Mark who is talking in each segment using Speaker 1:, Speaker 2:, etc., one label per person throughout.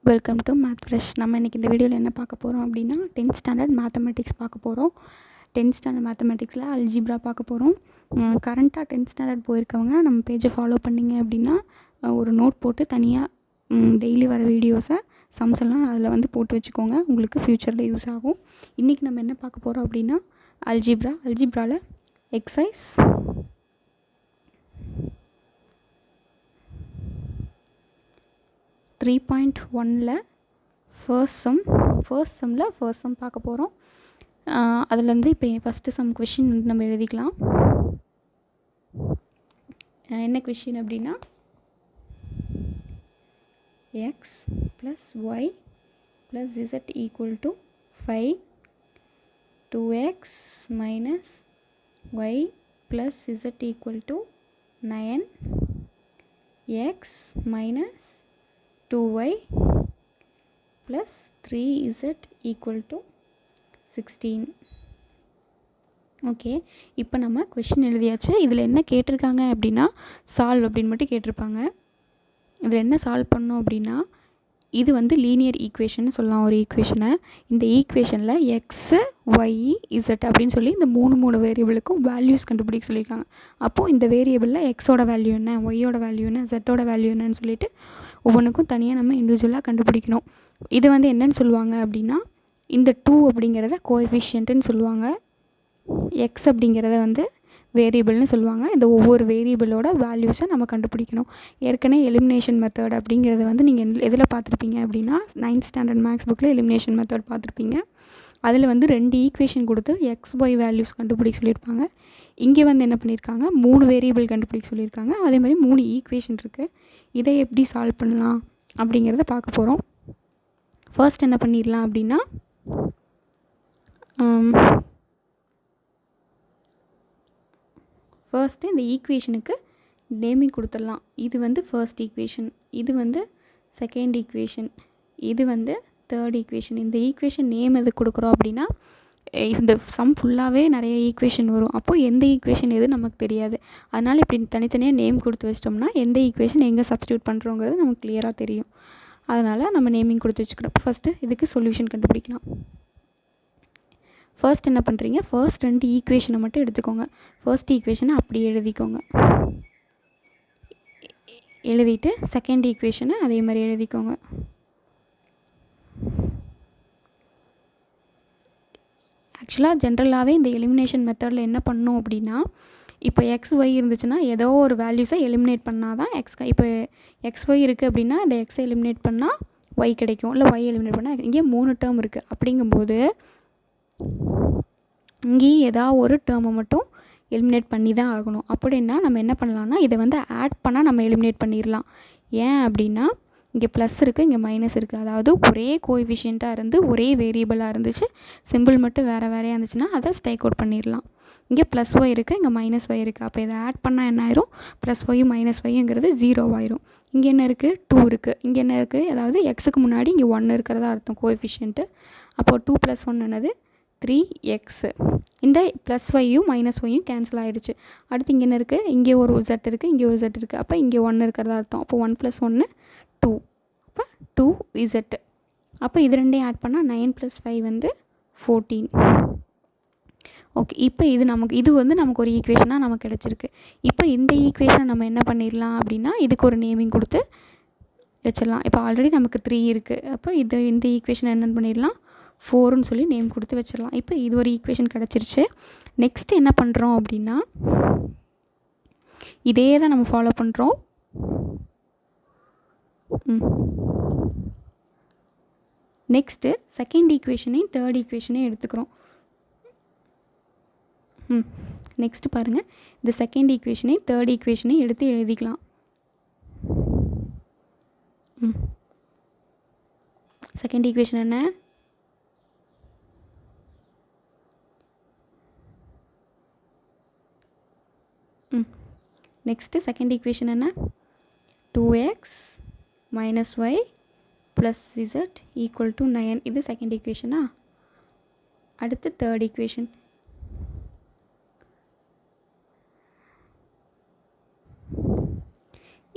Speaker 1: Welcome to math fresh. நம்ம இன்றைக்கி இந்த வீடியோவில் என்ன பார்க்க போகிறோம் அப்படின்னா 10th ஸ்டாண்டர்ட் மேத்தமெட்டிக்ஸ் பார்க்க போகிறோம். 10th ஸ்டாண்டர்ட் மேத்தமெட்டிக்ஸில் அல்ஜிப்ரா பார்க்க போகிறோம். கரண்ட்டாக 10th ஸ்டாண்டர்ட் போயிருக்கவங்க நம்ம பேஜை ஃபாலோ பண்ணிங்க அப்படின்னா ஒரு நோட் போட்டு தனியாக டெய்லி வர வீடியோஸை சம்ஸ் எல்லாம் அதில் போட்டு வச்சுக்கோங்க. உங்களுக்கு ஃப்யூச்சரில் யூஸ் ஆகும். இன்றைக்கி நம்ம என்ன பார்க்க போகிறோம் அப்படின்னா அல்ஜிப்ராவில் எக்ஸசைஸ் 3.1ல் ஃபர்ஸ்ட் சம் பார்க்க போகிறோம். அதுலேருந்து இப்போ ஃபஸ்ட்டு சம் கொஷின் நம்ம எழுதிக்கலாம். என்ன கொஷின் அப்படின்னா x + y + z = 5, 2x - y + z = 9, x - 2y + 3z = 16. Okay, இப்போ நம்ம கொஷின் எழுதியாச்சு. இதில் என்ன கேட்டிருக்காங்க அப்படின்னா சால்வ் அப்படின்னு மட்டும் கேட்டிருப்பாங்க. இதில் என்ன சால்வ் பண்ணோம் அப்படின்னா இது லீனியர் ஈக்குவேஷன் சொல்லலாம். ஒரு ஈக்குவேஷனை இந்த ஈக்குவேஷனில் எக்ஸு ஒய் இசட் அப்படின்னு சொல்லி இந்த மூணு வேரியபிளுக்கும் வேல்யூஸ் கண்டுபிடிக்க சொல்லியிருக்காங்க. அப்போது இந்த வேரியபிளில் எக்ஸோட வேல்யூ என்ன, ஒய்யோட வேல்யூ என்ன, ஜெட்டோட வேல்யூ என்னன்னு சொல்லிட்டு ஒவ்வொன்றுக்கும் தனியாக நம்ம இண்டிவிஜுவலாக கண்டுபிடிக்கணும். இது என்னன்னு சொல்லுவாங்க அப்படின்னா இந்த 2 அப்படிங்கிறத கோஎஃபிஷியன்ட்டுன்னு சொல்லுவாங்க. எக்ஸ் அப்படிங்கிறத வேரியபிள்னு சொல்லுவாங்க. இந்த ஒவ்வொரு வேரியபிளோட வேல்யூஸை நம்ம கண்டுபிடிக்கணும். ஏற்கனவே எலிமினேஷன் மெத்தட் அப்படிங்கிறது நீங்கள் எதில் பார்த்துருப்பீங்க அப்படின்னா 9th ஸ்டாண்டர்ட் மேக்ஸ் புக்கில் எலிமினேஷன் மெத்தட் பார்த்துருப்பீங்க. அதில் 2 ஈக்குவேஷன் கொடுத்து எக்ஸ் ஒய் வேல்யூஸ் கண்டுபிடிக்க சொல்லியிருப்பாங்க. இங்கே என்ன பண்ணியிருக்காங்க, 3 வேரியபிள் கண்டுபிடிக்க சொல்லியிருக்காங்க. அதே மாதிரி 3 ஈக்குவேஷன் இருக்குது. இதை எப்படி சால்வ் பண்ணலாம் அப்படிங்கிறத பார்க்க போகிறோம். ஃபர்ஸ்ட் என்ன பண்ணிடலாம் அப்படின்னா ஃபர்ஸ்ட்டு இந்த ஈக்குவேஷனுக்கு நேமிங் கொடுத்துடலாம். இது ஃபர்ஸ்ட் ஈக்குவேஷன், இது செகண்ட் ஈக்குவேஷன், இது தேர்ட் ஈக்குவேஷன். இந்த ஈக்குவேஷன் நேம் எது கொடுக்குறோம் அப்படின்னா இந்த சம் ஃபுல்லாகவே நிறைய ஈக்குவேஷன் வரும். அப்போது எந்த ஈக்குவேஷன் எது நமக்கு தெரியாது. அதனால் இப்படி தனித்தனியாக நேம் கொடுத்து வச்சிட்டோம்னா எந்த ஈக்குவேஷன் எங்கே சப்ஸ்டியூட் பண்ணுறோங்கிறது நமக்கு கிளியராக தெரியும். அதனால் நம்ம நேமிங் கொடுத்து வச்சுக்கிறோம். ஃபஸ்ட்டு இதுக்கு சொல்யூஷன் கண்டுபிடிக்கலாம். ஃபர்ஸ்ட் என்ன பண்ணுறீங்க, ஃபர்ஸ்ட் 2 ஈக்குவேஷனை மட்டும் எடுத்துக்கோங்க. ஃபர்ஸ்ட் ஈக்குவேஷனை அப்படி எழுதிக்கோங்க. எழுதிட்டு செகண்ட் ஈக்குவேஷனை அதே மாதிரி எழுதிக்கோங்க. ஆக்சுவலாக ஜென்ரலாகவே இந்த எலிமினேஷன் மெத்தடில் என்ன பண்ணணும் அப்படின்னா இப்போ எக்ஸ் ஒய் இருந்துச்சுன்னா ஏதோ ஒரு வேல்யூஸை எலிமினேட் பண்ணால் தான் இப்போ எக்ஸ் ஒய் இருக்குது அப்படின்னா இந்த எக்ஸை எலிமினேட் பண்ணால் ஒய் கிடைக்கும். இல்லை ஒய் எலிமினேட் பண்ணால் இங்கே 3 டேர்ம் இருக்குது. அப்படிங்கும்போது இங்கேயும் ஏதாவது ஒரு டேர்மை மட்டும் எலிமினேட் பண்ணி தான் ஆகணும். அப்படின்னா நம்ம என்ன பண்ணலாம்னா இதை ஆட் பண்ணால் நம்ம எலிமினேட் பண்ணிடலாம். ஏன் அப்படின்னா இங்கே ப்ளஸ் இருக்குது, இங்கே மைனஸ் இருக்குது. அதாவது ஒரே கோஎஃபிஷியண்ட்டாக இருந்து ஒரே வேரியபிளாக இருந்துச்சு, சிம்பிள் மட்டும் வேறையாக இருந்துச்சுன்னா அதை ஸ்ட்ரைக் அவுட் பண்ணிடலாம். இங்கே ப்ளஸ் ஒய் இருக்குது, இங்கே மைனஸ் ஒய் இருக்குது. அப்போ இதை ஆட் பண்ணால் என்ன ஆயிரும், ப்ளஸ் ஒய்யும் மைனஸ் ஒய்ங்கிறது 0 ஆயிரும். இங்கே என்ன இருக்குது, 2 இருக்குது. இங்கே என்ன இருக்குது, அதாவது எக்ஸுக்கு முன்னாடி இங்கே 1 இருக்கிறதா அர்த்தம் கோஎஃபிஷியன்ட்டு. அப்போது 2 + 1 என்னது 3x. இந்த ப்ளஸ் ஒய்யும் மைனஸ் ஒய்யும் கேன்சல் ஆகிடுச்சு. அடுத்து இங்கே என்ன இருக்குது, இங்கே ஒரு Z இருக்குது, இங்கே ஒரு Z இருக்குது. அப்போ இங்கே 1 இருக்கிறதா அர்த்தம். அப்போ 1 + 1 2. அப்போ 2z. அப்போ இது ரெண்டையும் ஆட் பண்ணால் 9 + 5 14. ஓகே, இப்போ இது நமக்கு ஒரு ஈக்குவேஷனாக நமக்கு கிடச்சிருக்கு. இப்போ இந்த ஈக்குவேஷனை நம்ம என்ன பண்ணிடலாம் அப்படின்னா இதுக்கு ஒரு நேமிங் கொடுத்து வச்சிடலாம். இப்போ ஆல்ரெடி நமக்கு 3 இருக்குது. அப்போ இந்த ஈக்குவேஷனை என்ன பண்ணிடலாம் 4ன்னு சொல்லி நேம் கொடுத்து வச்சிடலாம். இப்போ இது ஒரு ஈக்குவேஷன் கிடச்சிருச்சு. நெக்ஸ்ட் என்ன பண்ணுறோம் அப்படின்னா இதே தான் நம்ம ஃபாலோ பண்ணுறோம். நெக்ஸ்ட்டு செகண்ட் ஈக்குவேஷனையும் தேர்ட் ஈக்குவேஷனையும் எடுத்துக்கிறோம். நெக்ஸ்ட்டு பாருங்கள், இந்த செகண்ட் ஈக்குவேஷனையும் தேர்ட் ஈக்குவேஷனையும் எடுத்து எழுதிக்கலாம். செகண்ட் ஈக்குவேஷன் என்ன, நெக்ஸ்ட்டு செகண்ட் ஈக்குவேஷன் என்ன 2x - y + z = 9. இது செகண்ட் ஈக்குவேஷனா. அடுத்து தேர்ட் ஈக்குவேஷன்.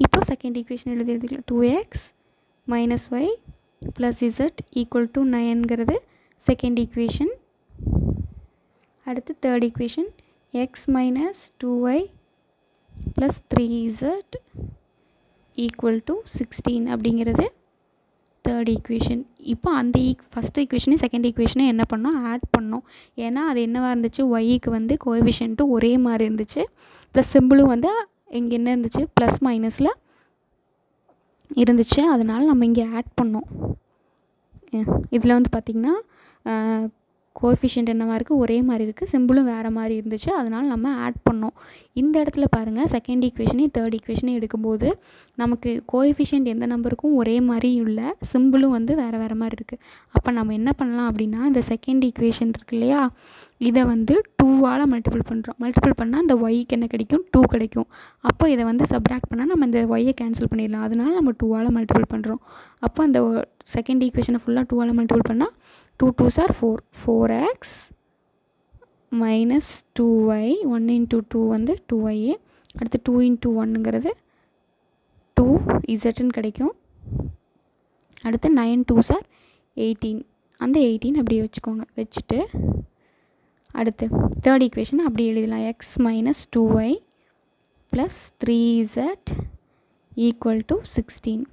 Speaker 1: இப்போ செகண்ட் ஈக்குவேஷன் எழுதிக்கலாம். 2x - y plus z equal to 9ங்கிறது செகண்ட் ஈக்குவேஷன். அடுத்து third equation x minus 2y plus 3z equal to 16 அப்படிங்கிறது தேர்ட் ஈக்குவேஷன். இப்போ அந்த ஃபஸ்ட் ஈக்குவேஷனையும் செகண்ட் ஈக்குவேஷனையும் என்ன பண்ணோம், ஆட் பண்ணோம். ஏன்னா அது என்னவாக இருந்துச்சு, ஒய்க்கு வந்து கோஎஃபிஷியன்ட்டு ஒரே மாதிரி இருந்துச்சு, ப்ளஸ் சிம்பிளும் வந்து இங்கே என்ன இருந்துச்சு, ப்ளஸ் மைனஸில் இருந்துச்சு. அதனால் நம்ம இங்கே ஆட் பண்ணோம். இதில் வந்து பார்த்திங்கன்னா கோஎஃபிஷியன்ட் என்னவாக இருக்குது, ஒரே மாதிரி இருக்குது, சிம்பிளும் வேறு மாதிரி இருந்துச்சு. அதனால் நம்ம ஆட் பண்ணோம். இந்த இடத்துல பாருங்கள், செகண்ட் ஈக்குவேஷனையும் தேர்ட் ஈக்குவேஷனையும் எடுக்கும்போது நமக்கு கோஎஃபிஷியன்ட் எந்த நம்பருக்கும் ஒரே மாதிரி இல்லை, சிம்பிளும் வந்து வேறு வேறு மாதிரி இருக்குது. அப்போ நம்ம என்ன பண்ணலாம் அப்படின்னா, இந்த செகண்ட் ஈக்குவேஷன் இருக்கு இல்லையா, இதை வந்து 2ஆல் மல்டிபிள் பண்ணுறோம். மல்டிபிள் பண்ணால் இந்த ஒய்க்கு என்ன கிடைக்கும், 2 கிடைக்கும். அப்போ இதை வந்து சப்ராக்ட் பண்ணால் நம்ம இந்த ஒய்யை கேன்சல் பண்ணிடலாம். அதனால் நம்ம 2ஆல் மல்டிபிள் பண்ணுறோம். அப்போ அந்த செகண்ட் ஈக்குவேஷனை ஃபுல்லாக 2ஆல் மல்டிபிள் பண்ணால் 2 2s are 4, 4x minus 2y, 1 into 2 வந்து 2y, அடுத்து 2 into 1ங்கிறது 2zன்னு கிடைக்கும். அடுத்து 9 2s are 18, அந்த 18 அப்படியே வச்சுக்கோங்க. வச்சுட்டு அடுத்து தேர்ட் ஈக்குவேஷன் அப்படி எழுதலாம், x minus 2y plus 3z equal to 16.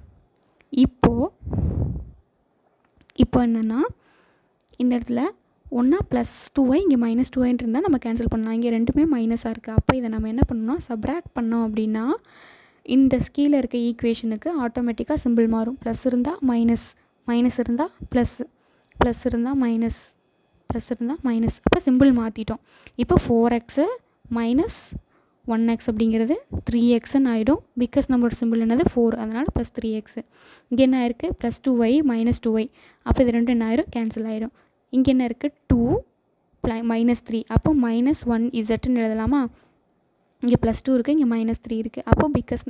Speaker 1: இப்போ என்னென்னா, இந்த இடத்துல ஒன்றா ப்ளஸ் 2y இங்கே மைனஸ் 2yன்னு இருந்தால் நம்ம கேன்சல் பண்ணலாம். இங்கே ரெண்டுமே மைனஸாக இருக்குது. அப்போ இதை நம்ம என்ன பண்ணணும், சப்ராக்ட் பண்ணோம் அப்படின்னா இந்த கீழே இருக்க ஈக்குவேஷனுக்கு ஆட்டோமேட்டிக்காக சிம்பிள் மாறும். ப்ளஸ் இருந்தால் மைனஸ், மைனஸ் இருந்தால் ப்ளஸ், ப்ளஸ் இருந்தால் மைனஸ், ப்ளஸ் இருந்தால் மைனஸ். அப்போ சிம்பிள் மாற்றிட்டோம். இப்போ 4x மைனஸ் 1x அப்படிங்கிறது 3xன்னு ஆகிடும். பிகாஸ் நம்மளோட சிம்பிள் என்னது 4, அதனால் ப்ளஸ் 3x. இங்கே என்ன ஆயிருக்கு, ப்ளஸ் 2y மைனஸ் 2y. அப்போ இது ரெண்டும் என்ன ஆயிரும், கேன்சல் ஆகிடும். இங்கே என்ன இருக்குது, 2 மைனஸ் 3. அப்போ மைனஸ் 1zன்னு எழுதலாமா. இங்கே ப்ளஸ் 2 இருக்குது, இங்கே மைனஸ் 3 இருக்குது. அப்போ பிகாஸ்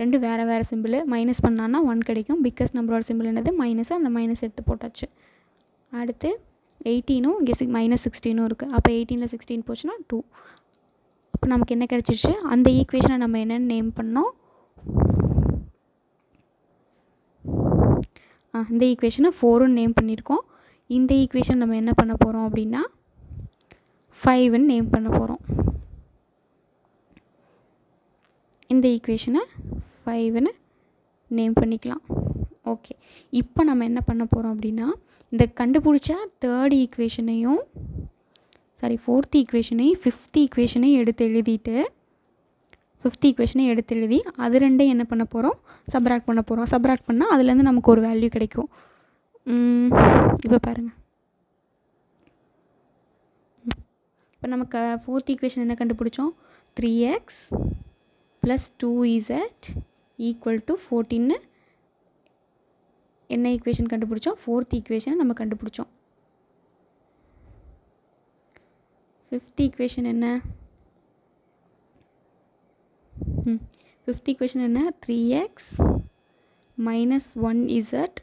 Speaker 1: ரெண்டு வேறு வேறு சிம்பிள், மைனஸ் பண்ணான்னா 1 கிடைக்கும். பிகாஸ் நம்மளோட சிம்பிள் என்னது மைனஸ், அந்த மைனஸ் எடுத்து போட்டாச்சு. அடுத்து 18ம் இங்கே மைனஸ் 16ம் இருக்குது. அப்போ 18ல் 16 போச்சுன்னா 2. அப்போ நமக்கு என்ன கிடச்சிருச்சு, அந்த ஈக்குவேஷனை நம்ம என்னென்னு நேம் பண்ணோம், இந்த ஈக்குவேஷனை 4ன்னு நேம் பண்ணியிருக்கோம். இந்த ஈக்குவேஷன் நம்ம என்ன பண்ண போகிறோம் அப்படின்னா 5ன்னு நேம் பண்ண போகிறோம். இந்த ஈக்குவேஷனை 5ன்னு நேம் பண்ணிக்கலாம். ஓகே, இப்போ நம்ம என்ன பண்ண போகிறோம் அப்படின்னா, இந்த கண்டுபிடிச்ச தேர்ட் ஈக்குவேஷனையும் ஃபோர்த் ஈக்குவேஷனையும் ஃபிஃப்த் ஈக்குவேஷனையும் எடுத்து எழுதி அது ரெண்டையும் என்ன பண்ண போகிறோம், சப்ராக்ட் பண்ண போகிறோம். சப்ராக்ட் பண்ணால் அதுலேருந்து நமக்கு ஒரு வேல்யூ கிடைக்கும். இப்போ பாருங்கள், இப்போ நமக்கு ஃபோர்த் ஈக்குவேஷன் என்ன கண்டுபிடிச்சோம், 3x plus 2z equal to 14ன்னு என்ன ஈக்குவேஷன் கண்டுபிடிச்சோம், ஃபோர்த் ஈக்குவேஷனை நம்ம கண்டுபிடிச்சோம். ஃபிஃப்த் ஈக்குவேஷன் என்ன, ஃபிஃப்த் ஈக்குவேஷன் என்ன, 3x minus 1z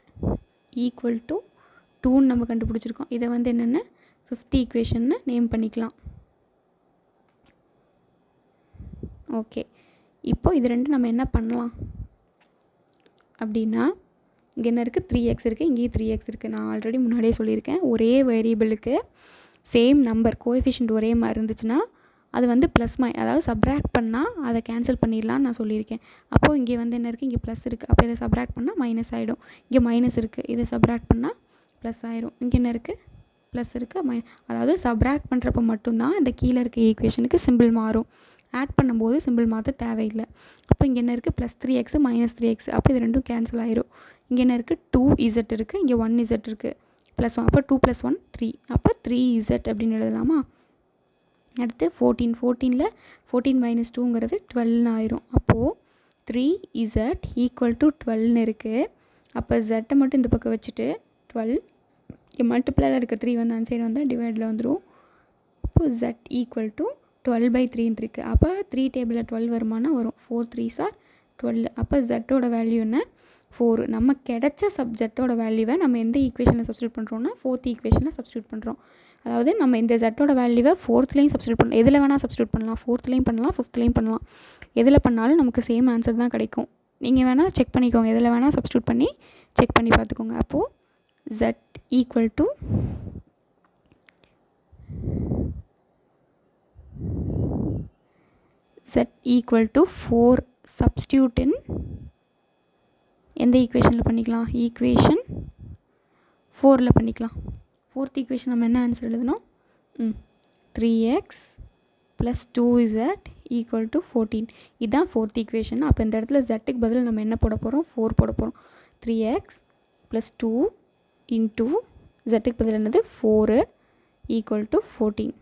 Speaker 1: equal to 2ன்னு நம்ம கண்டுபிடிச்சிருக்கோம். இதை வந்து என்னென்ன ஃபிஃப்த் ஈக்குவேஷன்னு நேம் பண்ணிக்கலாம். ஓகே, இப்போ இது ரெண்டு நம்ம என்ன பண்ணலாம் அப்படின்னா, இங்கே என்ன இருக்குது, 3x இருக்குது, இங்கேயும் 3x இருக்குது. நான் ஆல்ரெடி முன்னாடியே சொல்லியிருக்கேன், ஒரே வேரியபிளுக்கு சேம் நம்பர் கோஎஃபிஷியன்ட் ஒரே மாதிரி இருந்துச்சுன்னா அது வந்து ப்ளஸ் அதாவது சப்ராக்ட் பண்ணால் அதை கேன்சல் பண்ணிடலான்னு நான் சொல்லியிருக்கேன். அப்போது இங்கே வந்து என்ன இருக்குது, இங்கே ப்ளஸ் இருக்குது, அப்போ இதை சப்ராக்ட் பண்ணால் மைனஸ் ஆகிடும். இங்கே மைனஸ் இருக்குது, இதை சப்ராக்ட் பண்ணால் ப்ளஸ் ஆகிடும். இங்கே என்ன இருக்குது, ப்ளஸ் இருக்குது, அதாவது சப்ராக்ட் பண்ணுறப்போ மட்டும்தான் இந்த கீழே இருக்க ஈக்குவேஷனுக்கு சிம்பிள் மாறும். ஆட் பண்ணும்போது சிம்பிள் மாற்ற தேவையில்லை. அப்போ இங்கே என்ன இருக்குது, ப்ளஸ் 3x மைனஸ் 3x. அப்போ இது ரெண்டும் கேன்சல் ஆகிடும். இங்கே என்ன இருக்குது, 2z இருக்குது, இங்கே 1z இருக்குது, ப்ளஸ் 1. அப்போ 2 + 1 3. அப்போ 3z அப்படின்னு எழுதலாமா. அடுத்து 14ல் 14 மைனஸ் 2ங்கிறது 12ன்னு ஆயிரும். அப்போது 3z ஈக்குவல் டு 12ன்னு இருக்குது. அப்போ ஜெட்டை மட்டும் இந்த பக்கம் வச்சுட்டு 12 இங்கே மல்டிப்ளைல இருக்க 3 வந்து அந்த சைடு வந்தால் டிவைடில் வந்துடும். அப்போது z ஈக்குவல் டு 12/3 இருக்குது. அப்போ 3 டேபிளில் 12 வருமானா வரும். 4 3s are 12. அப்போ ஜெட்டோட வேல்யூ என்ன, 4. நம்ம கிடைச்ச ஜெட்டோட வேல்யூவை நம்ம எந்த ஈக்குவேஷனில் சப்ஸ்டியூட் பண்ணுறோன்னா ஃபோர்த் ஈக்குவேஷனில் சப்ஸ்டியூட் பண்ணுறோம். அதாவது நம்ம இந்த ஜெட்டோட வேல்யூவை ஃபோர்த்லேயும் சப்ஸ்டியூட் பண்ணலாம், எதில் வேணால் சப்ஸ்டியூட் பண்ணலாம், ஃபோர்த்லேயும் பண்ணலாம், ஃபிஃப்த்லேயும் பண்ணலாம். எதில் பண்ணாலும் நமக்கு சேம் ஆன்சர் தான் கிடைக்கும். நீங்கள் வேணால் செக் பண்ணிக்கோங்க, எதில் வேணால் சப்ஸ்டியூட் பண்ணி செக் பண்ணி பார்த்துக்கோங்க. அப்போது z equal to z equal to 4 substitute in எந்த ஈக்குவேஷனில் பண்ணிக்கலாம், ஈக்குவேஷன் 4ல் பண்ணிக்கலாம். ஃபோர்த் ஈக்குவேஷன் நம்ம என்ன ஆன்சர் எழுதணும், 3x + 2z = 14. இதுதான் ஃபோர்த் ஈக்குவேஷன். அப்போ இந்த இடத்துல ஜட்டுக்கு பதில் நம்ம என்ன போட போகிறோம், 4 போட போகிறோம். 3x + 2 இன்ட்டு ஜட்டுக்கு பதில் என்னது 4 = 14.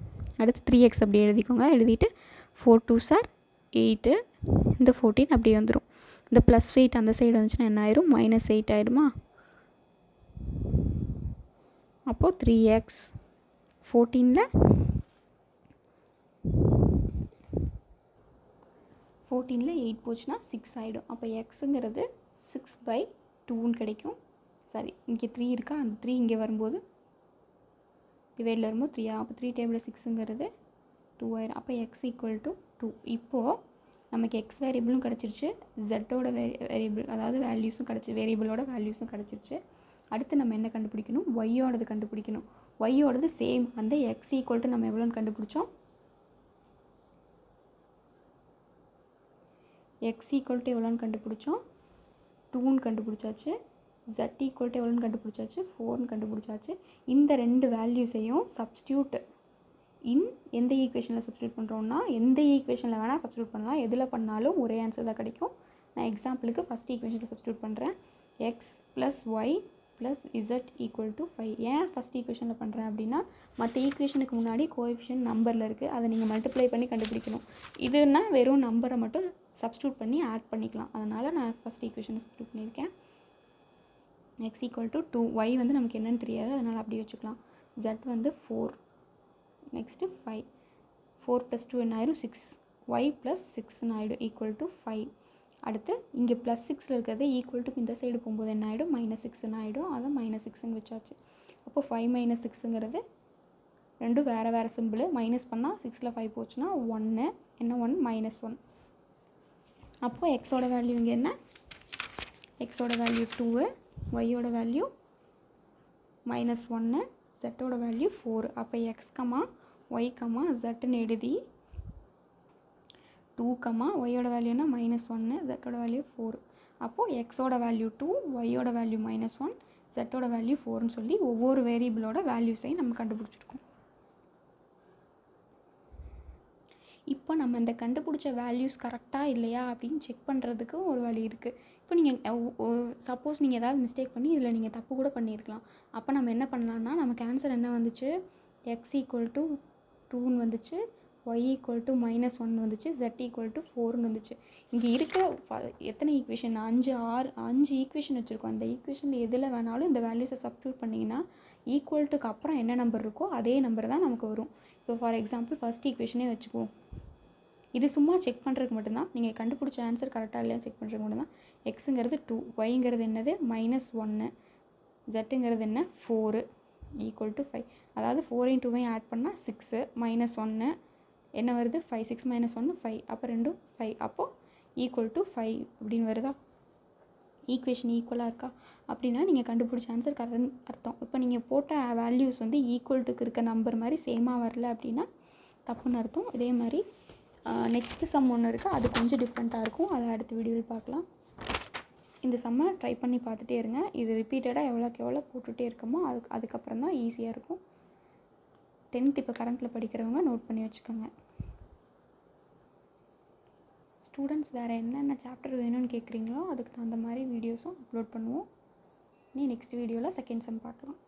Speaker 1: அடுத்து 3x அப்படி எழுதிக்கோங்க. எழுதிட்டு 4 2s are 8, இந்த 14 அப்படியே வந்துடும். இந்த +8 அந்த சைடு வந்துச்சுன்னா என்ன ஆயிரும், -8 ஆயிடுமா. அப்போது 3x 14ல் 8 போச்சுன்னா 6 ஆகிடும். அப்போ எக்ஸுங்கிறது 6/2ன்னு கிடைக்கும். சாரி, இங்கே 3 இருக்கா, அந்த 3 இங்கே வரும்போது டிவைடில் வரும்போது 3. அப்போ 3 டேபிளில் 6ங்கிறது 2 ஆயிரும். அப்போ x = 2. இப்போது நமக்கு எக்ஸ் வேரியபிளும் கிடச்சிருச்சு, ஜெட்டோட வேரியபிள் அதாவது வேல்யூஸும் கிடச்சி வேரியபிளோட வேல்யூஸும் கிடச்சிருச்சு. அடுத்து நம்ம என்ன கண்டுபிடிக்கணும், ஒய்யோடது கண்டுபிடிக்கணும். ஒய்யோடது சேம் வந்து x = நம்ம எவ்வளோன்னு கண்டுபிடிச்சோம், x = எவ்வளோன்னு கண்டுபிடிச்சோம், 2ன்னு கண்டுபிடிச்சாச்சு. z = எவ்வளோன்னு கண்டுபிடிச்சாச்சு, 4ன்னு கண்டுபிடிச்சாச்சு. இந்த ரெண்டு வேல்யூஸையும் சப்ஸ்டியூட் இன் எந்த ஈக்குவேஷனில் சப்ஸ்டியூட் பண்ணுறோன்னா, எந்த ஈக்குவேஷனில் வேணால் சப்ஸ்டியூட் பண்ணலாம். எதில் பண்ணாலும் ஒரே ஆன்சர் தான் கிடைக்கும். நான் எக்ஸாம்பிளுக்கு ஃபஸ்ட் ஈக்குவேஷனில் சப்ஸ்டியூட் பண்ணுறேன். x + y + z = 5. ஏன் ஃபஸ்ட் ஈக்குவேஷனில் பண்ணுறேன் அப்படின்னா, மற்ற ஈக்குவேஷனுக்கு முன்னாடி கோஎஃபிஷியன்ட் நம்பரில் இருக்குது, அதை நீங்கள் மல்டிப்ளை பண்ணி கண்டுபிடிக்கணும். இதுனா வெறும் நம்பரை மட்டும் சப்ஸ்டியூட் பண்ணி ஆட் பண்ணிக்கலாம். அதனால் நான் ஃபஸ்ட் ஈக்குவேஷனை சப்ஸ்டியூட் பண்ணியிருக்கேன். x = 2, y வந்து நமக்கு என்னென்னு தெரியாது, அதனால் அப்படியே வச்சுக்கலாம். z வந்து 4, நெக்ஸ்ட்டு 5. 4 + 2 என்ன ஆயிரும், 6. y + 6 ஆகிடும் = 5. அடுத்து இங்கே +6 இருக்கிறது ஈக்குவல்ட்டுக்கு இந்த சைடு போகும்போது என்ன ஆகிடும், -6 ஆகிடும். அதை -6ன்னு வச்சாச்சு. அப்போ 5 - 6ங்கிறது ரெண்டும் வேறு வேறு சிம்பிள். மைனஸ் பண்ணால் 6ல் 5 போச்சுன்னா 1, என்ன 1 -1. அப்போது எக்ஸோட வேல்யூ இங்கே என்ன, எக்ஸோட வேல்யூ 2, ஒய்யோட வேல்யூ -1, ஜெட்டோட வேல்யூ 4. அப்போ x, y, zன்னு எழுதி 2, ஒய்யோட வேல்யூனா -1, ஜெட்டோட வேல்யூ 4. அப்போது எக்ஸோட வேல்யூ 2, ஒய்யோட வேல்யூ -1, ஜெட்டோட வேல்யூ 4ன்னு சொல்லி ஒவ்வொரு வேரியபிளோட வேல்யூஸையும் நம்ம கண்டுபிடிச்சிருக்கோம். இப்போ நம்ம இந்த கண்டுபிடிச்ச வேல்யூஸ் கரெக்டாக இல்லையா அப்படின்னு செக் பண்ணுறதுக்கு ஒரு வழி இருக்குது. இப்போ நீங்கள் சப்போஸ் நீங்கள் ஏதாவது மிஸ்டேக் பண்ணி இதில் நீங்கள் தப்பு கூட பண்ணியிருக்கலாம். அப்போ நம்ம என்ன பண்ணலான்னா, நமக்கு ஆன்சர் என்ன வந்துச்சு, x = 2ன்னு வந்துச்சு, y = -1 வந்துச்சு, z = 4ன்னு வந்துச்சு. இங்கே இருக்க எத்தனை ஈக்குவேஷன், 5 ஈக்குவேஷன் வச்சுருக்கோம். அந்த ஈக்குவேஷனில் எதில் வேணாலும் இந்த வேல்யூஸை சப்ஸ்டியூட் பண்ணிங்கன்னா ஈக்குவல்ட்டுக்கு அப்புறம் என்ன நம்பர் இருக்கோ அதே நம்பர் தான் நமக்கு வரும். இப்போ ஃபார் எக்ஸாம்பிள் ஃபஸ்ட் ஈக்குவேஷனே வச்சுக்குவோம். இது சும்மா செக் பண்ணுறதுக்கு மட்டும்தான், நீங்கள் கண்டுபிடிச்ச ஆன்சர் கரெக்டாக இல்லையா செக் பண்ணுறதுக்கு மட்டும்தான். எக்ஸுங்கிறது 2, ஒய்ங்கிறது என்னது -1, ஜெட்டுங்கிறது என்ன 4 = 5. அதாவது 4 2 ஆட் பண்ணால் 6, -1 என்ன வருது 5, 6 - 1 5. அப்போ ரெண்டும் 5. அப்போது =5 அப்படின்னு வருதா. ஈக்குவேஷன் ஈக்குவலாக இருக்கா அப்படின்னா நீங்கள் கண்டுபிடிச்ச ஆன்சர் கரெக்ட்னு அர்த்தம். இப்போ நீங்கள் போட்ட வேல்யூஸ் வந்து ஈக்குவல்ட்டுக்கு இருக்க நம்பர் மாதிரி சேமாக வரல அப்படின்னா தப்புன்னு அர்த்தம். இதே மாதிரி நெக்ஸ்ட்டு சம் ஒன்று இருக்குது, அது கொஞ்சம் டிஃப்ரெண்ட்டாக இருக்கும், அதை அடுத்த வீடியோவில் பார்க்கலாம். இந்த சம்மை ட்ரை பண்ணி பார்த்துட்டே இருங்க. இது ரிப்பீட்டடாக எவ்வளோக்கு எவ்வளோ போட்டுகிட்டே இருக்கமோ அதுக்கப்புறம் தான் ஈஸியாக இருக்கும். 10th இப்போ கரண்ட்டில் படிக்கிறவங்க நோட் பண்ணி வச்சுக்கோங்க. ஸ்டூடெண்ட்ஸ் வேறு என்னென்ன சாப்டர் வேணும்னு கேட்குறீங்களோ அதுக்கு தகுந்த மாதிரி வீடியோஸும் அப்லோட் பண்ணுவோம். நெக்ஸ்ட் வீடியோவில் செகண்ட் சம் பார்க்கலாம்.